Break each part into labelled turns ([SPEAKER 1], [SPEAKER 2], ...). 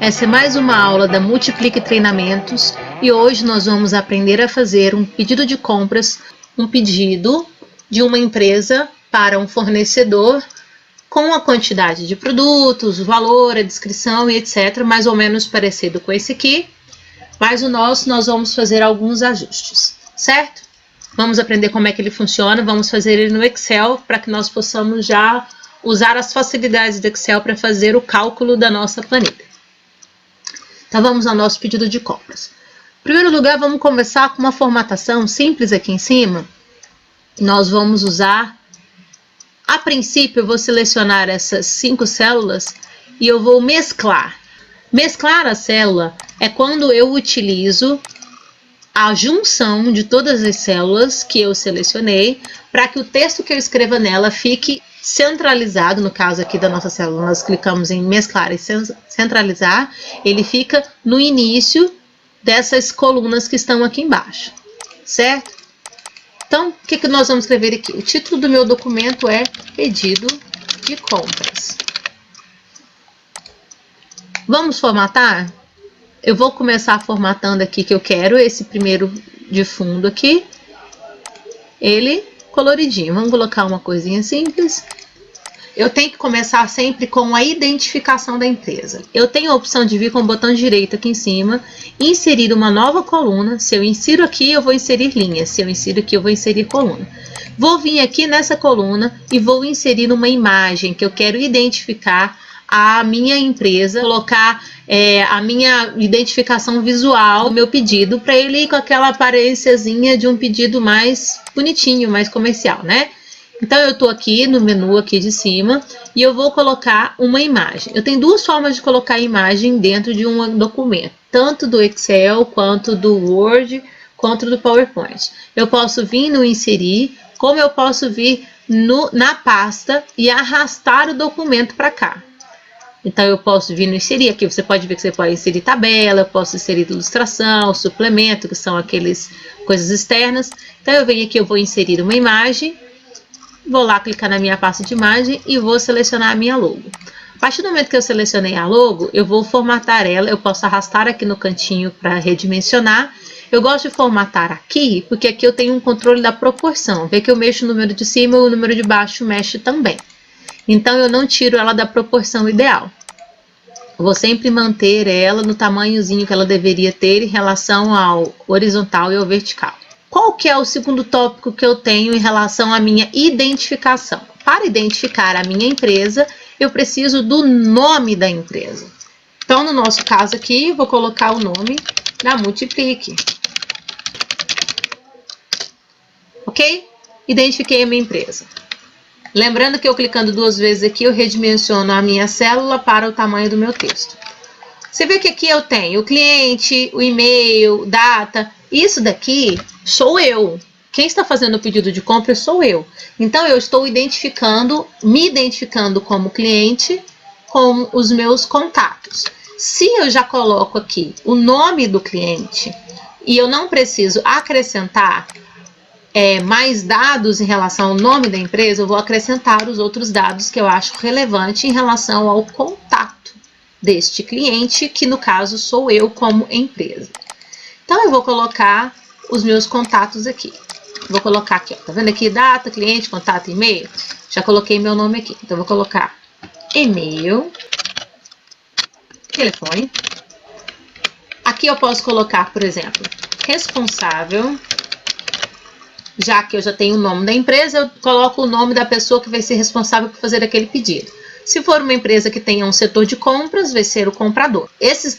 [SPEAKER 1] Essa é mais uma aula da Multiplique Treinamentos e hoje nós vamos aprender a fazer um pedido de compras, um pedido de uma empresa para um fornecedor com a quantidade de produtos, o valor, a descrição e etc, mais ou menos parecido com esse aqui, mas o nosso nós vamos fazer alguns ajustes, certo? Vamos aprender como é que ele funciona, vamos fazer ele no Excel para que nós possamos já usar as facilidades do Excel para fazer o cálculo da nossa planilha. Então vamos ao nosso pedido de compras. Em primeiro lugar, vamos começar com uma formatação simples aqui em cima. Nós vamos usar, a princípio eu vou selecionar essas 5 células e eu vou mesclar. Mesclar a célula é quando eu utilizo a junção de todas as células que eu selecionei para que o texto que eu escreva nela fique centralizado. No caso aqui da nossa célula, nós clicamos em mesclar e centralizar, ele fica no início dessas colunas que estão aqui embaixo, certo? Então, o que nós vamos escrever aqui? O título do meu documento é Pedido de Compras. Vamos formatar? Eu vou começar formatando aqui que eu quero esse primeiro de fundo aqui, ele coloridinho. Vamos colocar uma coisinha simples. Eu tenho que começar sempre com a identificação da empresa. Eu tenho a opção de vir com o botão direito aqui em cima, inserir uma nova coluna. Se eu insiro aqui, eu vou inserir linhas. Se eu insiro aqui, eu vou inserir coluna. Vou vir aqui nessa coluna e vou inserir uma imagem que eu quero identificar a minha empresa, colocar a minha identificação visual do meu pedido para ele ir com aquela aparênciazinha de um pedido mais bonitinho, mais comercial, né? Então eu estou aqui no menu aqui de cima e eu vou colocar uma imagem. Eu tenho duas formas de colocar imagem dentro de um documento, tanto do Excel quanto do Word, quanto do PowerPoint. Eu posso vir no inserir, como eu posso vir na pasta e arrastar o documento para cá. Então eu posso vir no inserir, aqui você pode ver que você pode inserir tabela, eu posso inserir ilustração, suplemento, que são aqueles coisas externas. Então eu venho aqui, eu vou inserir uma imagem, vou lá clicar na minha pasta de imagem e vou selecionar a minha logo. A partir do momento que eu selecionei a logo, eu vou formatar ela, eu posso arrastar aqui no cantinho para redimensionar. Eu gosto de formatar aqui, porque aqui eu tenho um controle da proporção. Vê que eu mexo o número de cima e o número de baixo mexe também. Então eu não tiro ela da proporção ideal. Eu vou sempre manter ela no tamanhozinho que ela deveria ter em relação ao horizontal e ao vertical. Qual que é o segundo tópico que eu tenho em relação à minha identificação? Para identificar a minha empresa, eu preciso do nome da empresa. Então, no nosso caso aqui, eu vou colocar o nome da Multiplique. Ok? Identifiquei a minha empresa. Lembrando que eu clicando duas vezes aqui, eu redimensiono a minha célula para o tamanho do meu texto. Você vê que aqui eu tenho o cliente, o e-mail, data. Isso daqui sou eu. Quem está fazendo o pedido de compra sou eu. Então eu estou me identificando como cliente com os meus contatos. Se eu já coloco aqui o nome do cliente e eu não preciso acrescentar mais dados em relação ao nome da empresa, eu vou acrescentar os outros dados que eu acho relevante em relação ao contato deste cliente, que no caso sou eu como empresa. Então eu vou colocar os meus contatos aqui. Vou colocar aqui, ó, tá vendo aqui? Data, cliente, contato, e-mail. Já coloquei meu nome aqui. Então eu vou colocar e-mail, telefone. Aqui eu posso colocar, por exemplo, responsável. Já que eu já tenho o nome da empresa, eu coloco o nome da pessoa que vai ser responsável por fazer aquele pedido. Se for uma empresa que tenha um setor de compras, vai ser o comprador.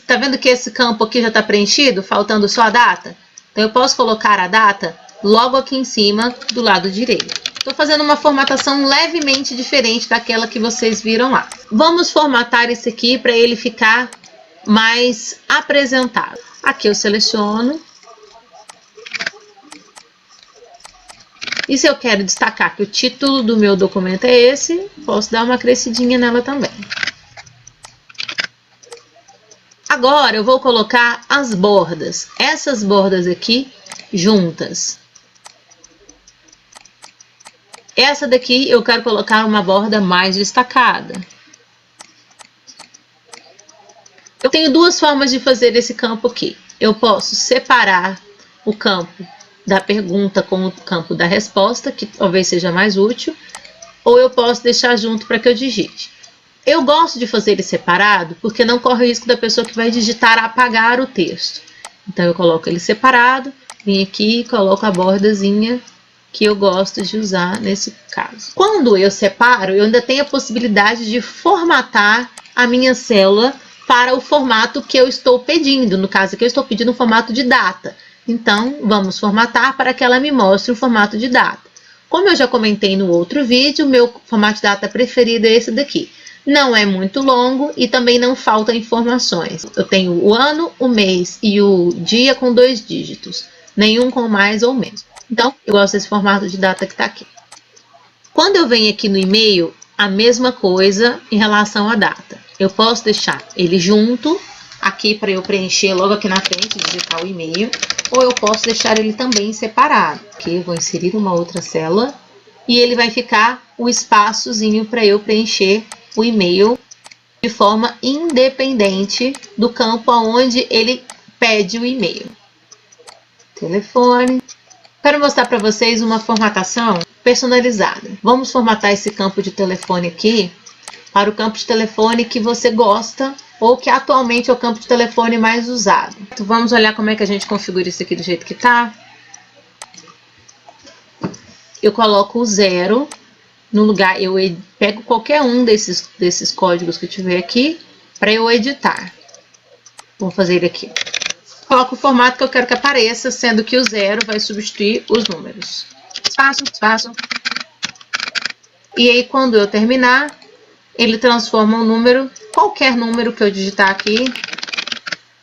[SPEAKER 1] Tá vendo que esse campo aqui já está preenchido, faltando só a data? Então eu posso colocar a data logo aqui em cima do lado direito. Estou fazendo uma formatação levemente diferente daquela que vocês viram lá. Vamos formatar esse aqui para ele ficar mais apresentável. Aqui eu seleciono. E se eu quero destacar que o título do meu documento é esse, posso dar uma crescidinha nela também. Agora eu vou colocar as bordas. Essas bordas aqui juntas. Essa daqui eu quero colocar uma borda mais destacada. Eu tenho duas formas de fazer esse campo aqui. Eu posso separar o campo da pergunta com o campo da resposta, que talvez seja mais útil, ou eu posso deixar junto para que eu digite. Eu gosto de fazer ele separado porque não corre o risco da pessoa que vai digitar apagar o texto. Então eu coloco ele separado, vim aqui e coloco a bordazinha que eu gosto de usar nesse caso. Quando eu separo, eu ainda tenho a possibilidade de formatar a minha célula para o formato que eu estou pedindo. No caso aqui eu estou pedindo um formato de data. Então vamos formatar para que ela me mostre o formato de data. Como eu já comentei no outro vídeo, o meu formato de data preferido é esse daqui. Não é muito longo e também não faltam informações. Eu tenho o ano, o mês e o dia com 2 dígitos. Nenhum com mais ou menos. Então, eu gosto desse formato de data que está aqui. Quando eu venho aqui no e-mail, a mesma coisa em relação à data. Eu posso deixar ele junto, aqui para eu preencher logo aqui na frente, digitar o e-mail. Ou eu posso deixar ele também separado. Aqui eu vou inserir uma outra célula e ele vai ficar o espaçozinho para eu preencher o e-mail de forma independente do campo onde ele pede o e-mail. Telefone. Quero mostrar para vocês uma formatação personalizada. Vamos formatar esse campo de telefone aqui para o campo de telefone que você gosta ou que atualmente é o campo de telefone mais usado. Então, vamos olhar como é que a gente configura isso aqui do jeito que está. Eu coloco o 0 no lugar, eu pego qualquer um desses códigos que tiver aqui para eu editar. Vou fazer ele aqui. Coloco o formato que eu quero que apareça, sendo que o 0 vai substituir os números. Espaço, espaço. E aí, quando eu terminar, ele transforma um número, qualquer número que eu digitar aqui,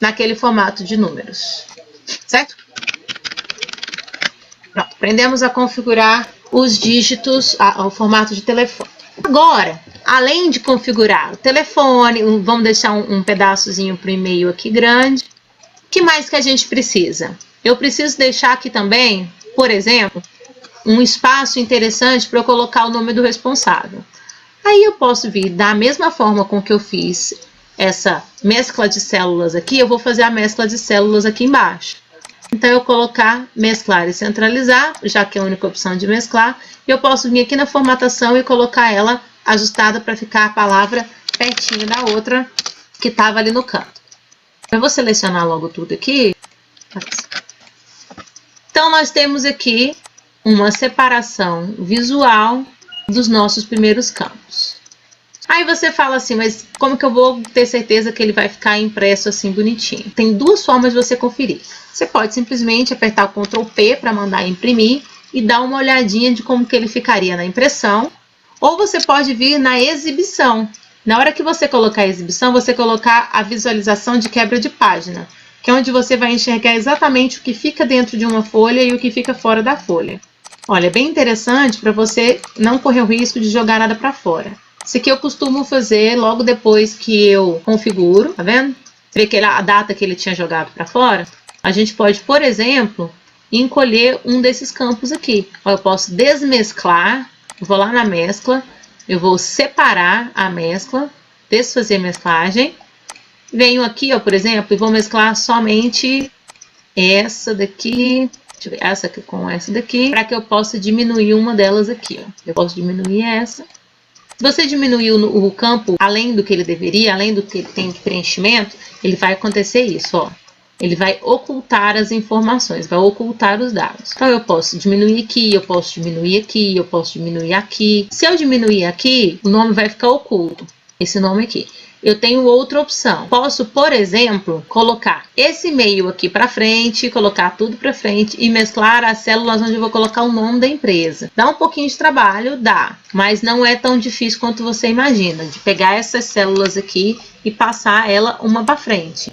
[SPEAKER 1] naquele formato de números. Certo? Pronto, aprendemos a configurar os dígitos, o formato de telefone. Agora, além de configurar o telefone, vamos deixar um pedaçozinho para o e-mail aqui grande. O que mais que a gente precisa? Eu preciso deixar aqui também, por exemplo, um espaço interessante para eu colocar o nome do responsável. Aí eu posso vir da mesma forma com que eu fiz essa mescla de células aqui, eu vou fazer a mescla de células aqui embaixo. Então eu colocar mesclar e centralizar, já que é a única opção de mesclar, e eu posso vir aqui na formatação e colocar ela ajustada para ficar a palavra pertinho da outra que estava ali no canto. Eu vou selecionar logo tudo aqui. Então nós temos aqui uma separação visual dos nossos primeiros campos. Aí você fala assim, mas como que eu vou ter certeza que ele vai ficar impresso assim bonitinho? Tem duas formas de você conferir. Você pode simplesmente apertar o Ctrl P para mandar imprimir e dar uma olhadinha de como que ele ficaria na impressão. Ou você pode vir na exibição. Na hora que você colocar a exibição, você colocar a visualização de quebra de página, que é onde você vai enxergar exatamente o que fica dentro de uma folha e o que fica fora da folha. Olha, é bem interessante para você não correr o risco de jogar nada para fora. Isso aqui eu costumo fazer logo depois que eu configuro, tá vendo? Ver que a data que ele tinha jogado para fora. A gente pode, por exemplo, encolher um desses campos aqui. Eu posso desmesclar, vou lá na mescla, eu vou separar a mescla, desfazer a mesclagem. Venho aqui, ó, por exemplo, e vou mesclar somente essa daqui, deixa eu ver, essa aqui com essa daqui, para que eu possa diminuir uma delas aqui, ó. Eu posso diminuir essa. Se você diminuir o campo além do que ele deveria, além do que ele tem de preenchimento, ele vai acontecer isso, ó. Ele vai ocultar as informações, vai ocultar os dados. Então eu posso diminuir aqui, eu posso diminuir aqui, eu posso diminuir aqui. Se eu diminuir aqui, o nome vai ficar oculto, esse nome aqui. Eu tenho outra opção. Posso, por exemplo, colocar esse e-mail aqui para frente, colocar tudo para frente e mesclar as células onde eu vou colocar o nome da empresa. Dá um pouquinho de trabalho, dá, mas não é tão difícil quanto você imagina, de pegar essas células aqui e passar ela uma para frente.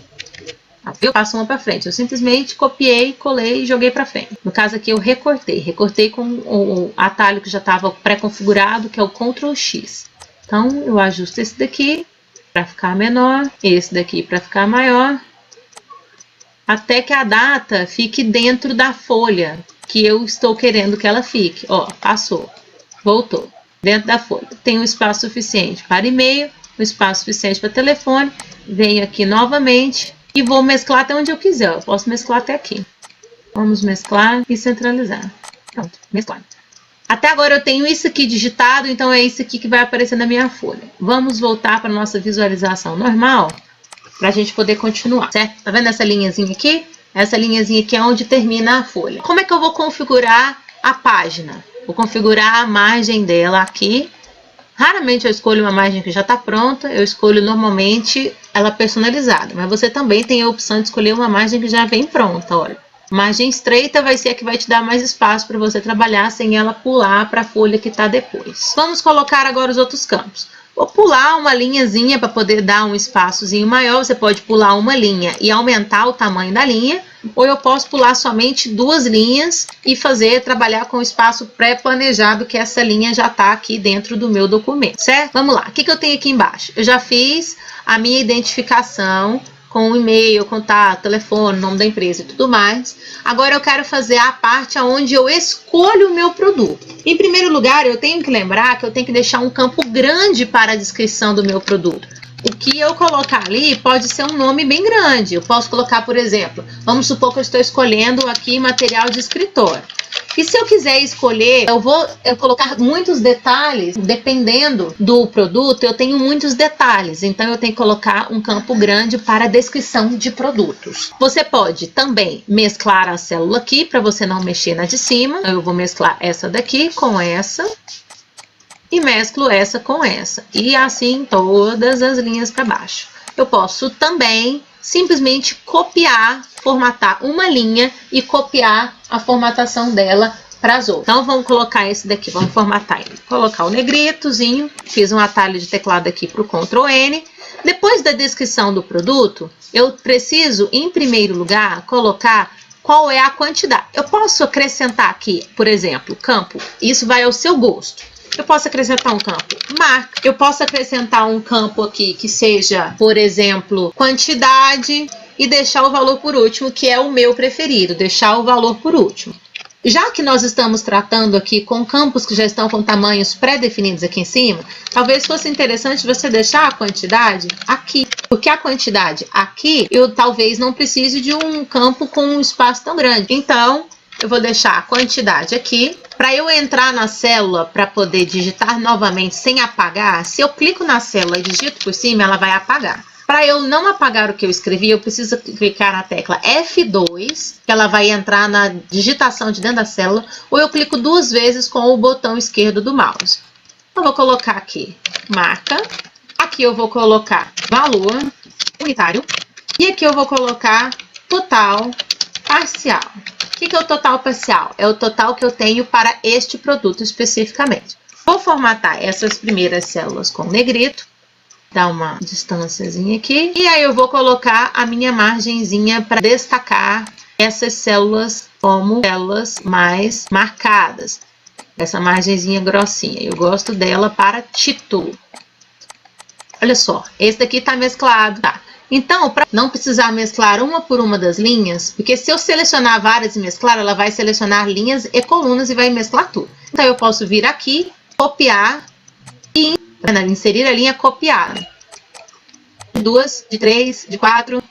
[SPEAKER 1] Eu passo uma para frente, eu simplesmente copiei, colei e joguei para frente. No caso aqui eu recortei com o atalho que já estava pré-configurado, que é o Ctrl X. Então eu ajusto esse daqui para ficar menor, esse daqui para ficar maior, até que a data fique dentro da folha que eu estou querendo que ela fique. Ó, passou, voltou, dentro da folha. Tem um espaço suficiente para e-mail um espaço suficiente para telefone. Venho aqui novamente e vou mesclar até onde eu quiser. Eu posso mesclar até aqui. Vamos mesclar e centralizar. Pronto, mesclar. Até agora eu tenho isso aqui digitado, então é isso aqui que vai aparecer na minha folha. Vamos voltar para a nossa visualização normal, para a gente poder continuar, certo? Tá vendo essa linhazinha aqui? Essa linhazinha aqui é onde termina a folha. Como é que eu vou configurar a página? Vou configurar a margem dela aqui. Raramente eu escolho uma margem que já está pronta, eu escolho normalmente ela personalizada, mas você também tem a opção de escolher uma margem que já vem pronta, olha. Margem estreita vai ser a que vai te dar mais espaço para você trabalhar sem ela pular para a folha que está depois. Vamos colocar agora os outros campos. Vou pular uma linhazinha para poder dar um espaçozinho maior. Você pode pular uma linha e aumentar o tamanho da linha, ou eu posso pular somente 2 linhas e trabalhar com o espaço pré-planejado, que essa linha já está aqui dentro do meu documento, certo? Vamos lá, o que eu tenho aqui embaixo? Eu já fiz a minha identificação com o e-mail, contato, telefone, nome da empresa e tudo mais. Agora eu quero fazer a parte onde eu escolho o meu produto. Em primeiro lugar, eu tenho que lembrar que eu tenho que deixar um campo grande para a descrição do meu produto. O que eu colocar ali pode ser um nome bem grande. Eu posso colocar, por exemplo, vamos supor que eu estou escolhendo aqui material de escritório. E se eu quiser escolher, eu vou colocar muitos detalhes, dependendo do produto, eu tenho muitos detalhes, então eu tenho que colocar um campo grande para a descrição de produtos. Você pode também mesclar a célula aqui, para você não mexer na de cima. Eu vou mesclar essa daqui com essa, e mesclo essa com essa, e assim todas as linhas para baixo. Eu posso também simplesmente copiar, formatar uma linha e copiar a formatação dela para as outras. Então vamos colocar esse daqui, vamos formatar ele. Colocar o negritozinho, fiz um atalho de teclado aqui para o Ctrl N. Depois da descrição do produto, eu preciso, em primeiro lugar, colocar qual é a quantidade. Eu posso acrescentar aqui, por exemplo, campo, isso vai ao seu gosto. Eu posso acrescentar um campo marca, eu posso acrescentar um campo aqui que seja, por exemplo, quantidade e deixar o valor por último, que é o meu preferido, deixar o valor por último. Já que nós estamos tratando aqui com campos que já estão com tamanhos pré-definidos aqui em cima, talvez fosse interessante você deixar a quantidade aqui, porque a quantidade aqui eu talvez não precise de um campo com um espaço tão grande. Então, eu vou deixar a quantidade aqui. Para eu entrar na célula para poder digitar novamente sem apagar, se eu clico na célula e digito por cima, ela vai apagar. Para eu não apagar o que eu escrevi, eu preciso clicar na tecla F2, que ela vai entrar na digitação de dentro da célula, ou eu clico 2 vezes com o botão esquerdo do mouse. Eu vou colocar aqui marca, aqui eu vou colocar valor unitário, e aqui eu vou colocar total parcial. O que é o total parcial? É o total que eu tenho para este produto especificamente. Vou formatar essas primeiras células com negrito, dar uma distânciazinha aqui, e aí eu vou colocar a minha margenzinha para destacar essas células como células mais marcadas. Essa margenzinha grossinha, eu gosto dela para título. Olha só, esse daqui está mesclado, tá? Então, para não precisar mesclar uma por uma das linhas, porque se eu selecionar várias e mesclar, ela vai selecionar linhas e colunas e vai mesclar tudo. Então, eu posso vir aqui, copiar e inserir a linha copiada. 2, de 3, de 4.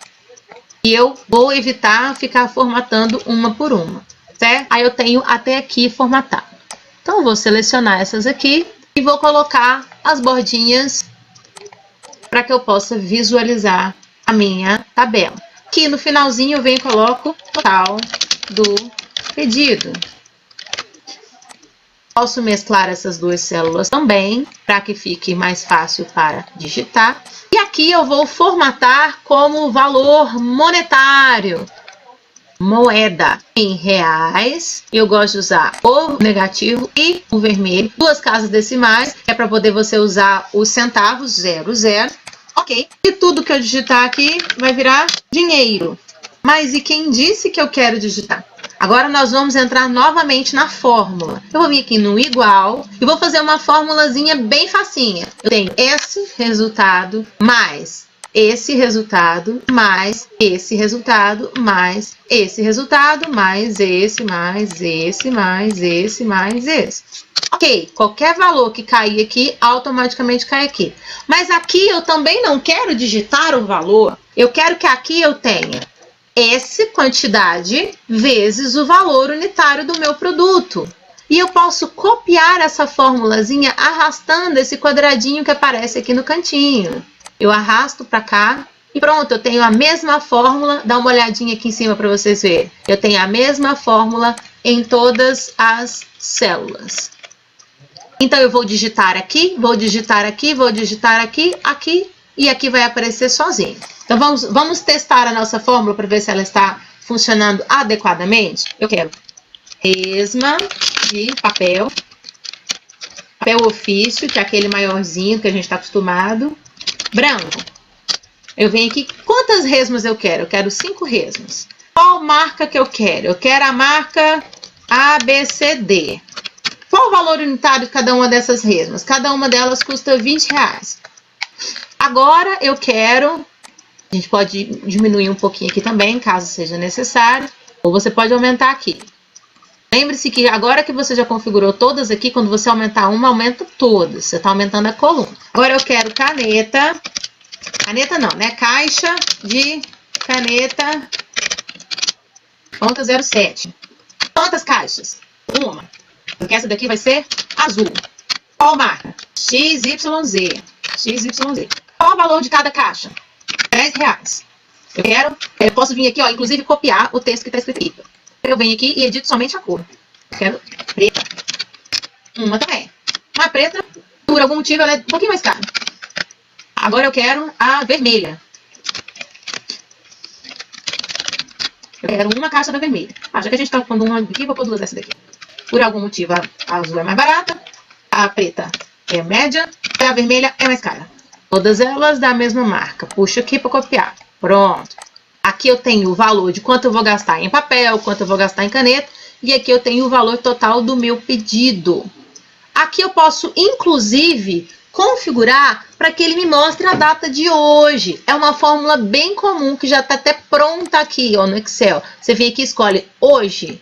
[SPEAKER 1] E eu vou evitar ficar formatando uma por uma, certo? Aí eu tenho até aqui formatado. Então, eu vou selecionar essas aqui e vou colocar as bordinhas para que eu possa visualizar a minha tabela. Aqui no finalzinho eu venho e coloco o total do pedido. Posso mesclar essas 2 células também, para que fique mais fácil para digitar. E aqui eu vou formatar como valor monetário. Moeda em reais. Eu gosto de usar o negativo e o vermelho. 2 casas decimais, é para poder você usar os centavos, 00. Ok. E tudo que eu digitar aqui vai virar dinheiro. Mas e quem disse que eu quero digitar? Agora nós vamos entrar novamente na fórmula. Eu vou vir aqui no igual e vou fazer uma formulazinha bem facinha. Eu tenho esse resultado mais esse resultado, mais esse resultado, mais esse resultado, mais esse, mais esse, mais esse, mais esse. Ok, qualquer valor que cair aqui, automaticamente cai aqui. Mas aqui eu também não quero digitar o valor. Eu quero que aqui eu tenha essa quantidade vezes o valor unitário do meu produto. E eu posso copiar essa formulazinha arrastando esse quadradinho que aparece aqui no cantinho. Eu arrasto para cá e pronto, eu tenho a mesma fórmula. Dá uma olhadinha aqui em cima para vocês verem. Eu tenho a mesma fórmula em todas as células. Então eu vou digitar aqui, vou digitar aqui, vou digitar aqui, aqui e aqui vai aparecer sozinho. Então vamos testar a nossa fórmula para ver se ela está funcionando adequadamente. Eu quero resma de papel ofício, que é aquele maiorzinho que a gente está acostumado, branco. Eu venho aqui, quantas resmas eu quero? Eu quero 5 resmas. Qual marca que eu quero? Eu quero a marca ABCD. Qual o valor unitário de cada uma dessas resmas? Cada uma delas custa R$20. Agora eu quero, a gente pode diminuir um pouquinho aqui também, caso seja necessário, ou você pode aumentar aqui. Lembre-se que agora que você já configurou todas aqui, quando você aumentar uma, aumenta todas. Você está aumentando a coluna. Agora eu quero caneta. Caneta não, né? Caixa de caneta ponta 07. Quantas caixas? Uma. Porque essa daqui vai ser azul. Qual marca? XYZ. XYZ. Qual o valor de cada caixa? R$10. Eu posso vir aqui, ó, inclusive copiar o texto que está escrito aqui. Eu venho aqui e edito somente a cor. Eu quero preta. Uma também. A preta, por algum motivo, ela é um pouquinho mais cara. Agora eu quero a vermelha. Eu quero uma caixa da vermelha. Já que a gente está pondo uma aqui, vou pôr duas dessa daqui. Por algum motivo, a azul é mais barata, a preta é média e a vermelha é mais cara. Todas elas da mesma marca. Puxo aqui para copiar. Pronto. Aqui eu tenho o valor de quanto eu vou gastar em papel, quanto eu vou gastar em caneta. E aqui eu tenho o valor total do meu pedido. Aqui eu posso, inclusive, configurar para que ele me mostre a data de hoje. É uma fórmula bem comum que já está até pronta aqui, ó, no Excel. Você vem aqui e escolhe hoje.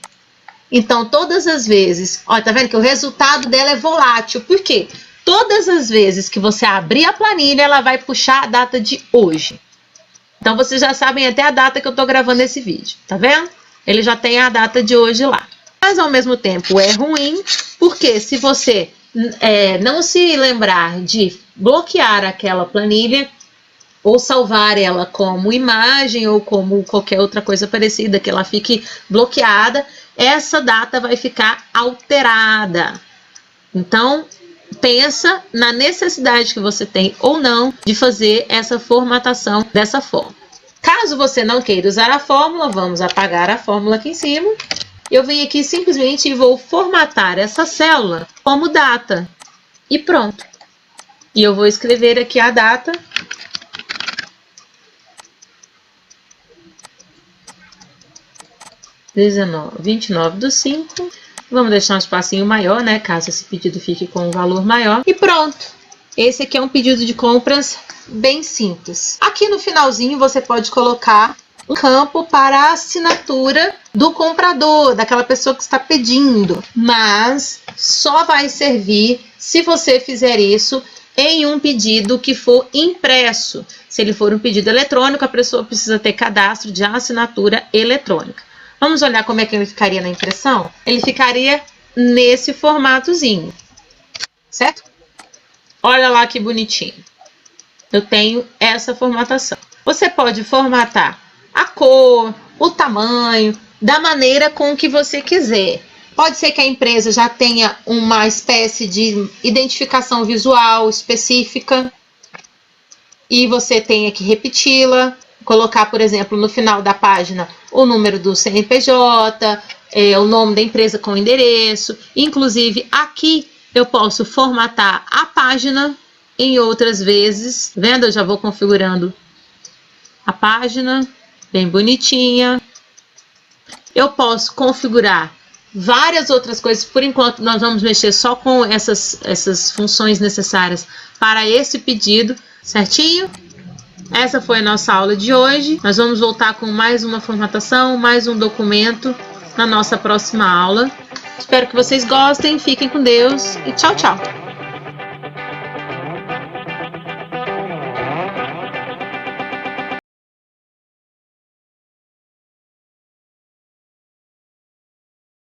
[SPEAKER 1] Então, todas as vezes... Ó, tá vendo que o resultado dela é volátil. Por quê? Todas as vezes que você abrir a planilha, ela vai puxar a data de hoje. Então, vocês já sabem até a data que eu estou gravando esse vídeo, tá vendo? Ele já tem a data de hoje lá. Mas, ao mesmo tempo, é ruim, porque se você não se lembrar de bloquear aquela planilha, ou salvar ela como imagem, ou como qualquer outra coisa parecida, que ela fique bloqueada, essa data vai ficar alterada. Então, pensa na necessidade que você tem ou não de fazer essa formatação dessa forma. Caso você não queira usar a fórmula, vamos apagar a fórmula aqui em cima. Eu venho aqui simplesmente e vou formatar essa célula como data. E pronto. E eu vou escrever aqui a data. (19) 29/5. Vamos deixar um espacinho maior, né? Caso esse pedido fique com um valor maior. E pronto. Esse aqui é um pedido de compras bem simples. Aqui no finalzinho você pode colocar um campo para a assinatura do comprador, daquela pessoa que está pedindo. Mas só vai servir se você fizer isso em um pedido que for impresso. Se ele for um pedido eletrônico, a pessoa precisa ter cadastro de assinatura eletrônica. Vamos olhar como é que ele ficaria na impressão? Ele ficaria nesse formatozinho, certo? Olha lá que bonitinho. Eu tenho essa formatação. Você pode formatar a cor, o tamanho, da maneira com que você quiser. Pode ser que a empresa já tenha uma espécie de identificação visual específica e você tenha que repeti-la. Colocar, por exemplo, no final da página o número do CNPJ, o nome da empresa com o endereço. Inclusive, aqui eu posso formatar a página em outras vezes. Vendo? Eu já vou configurando a página, bem bonitinha. Eu posso configurar várias outras coisas. Por enquanto, nós vamos mexer só com essas funções necessárias para esse pedido, certinho? Essa foi a nossa aula de hoje. Nós vamos voltar com mais uma formatação, mais um documento na nossa próxima aula. Espero que vocês gostem, fiquem com Deus e tchau, tchau!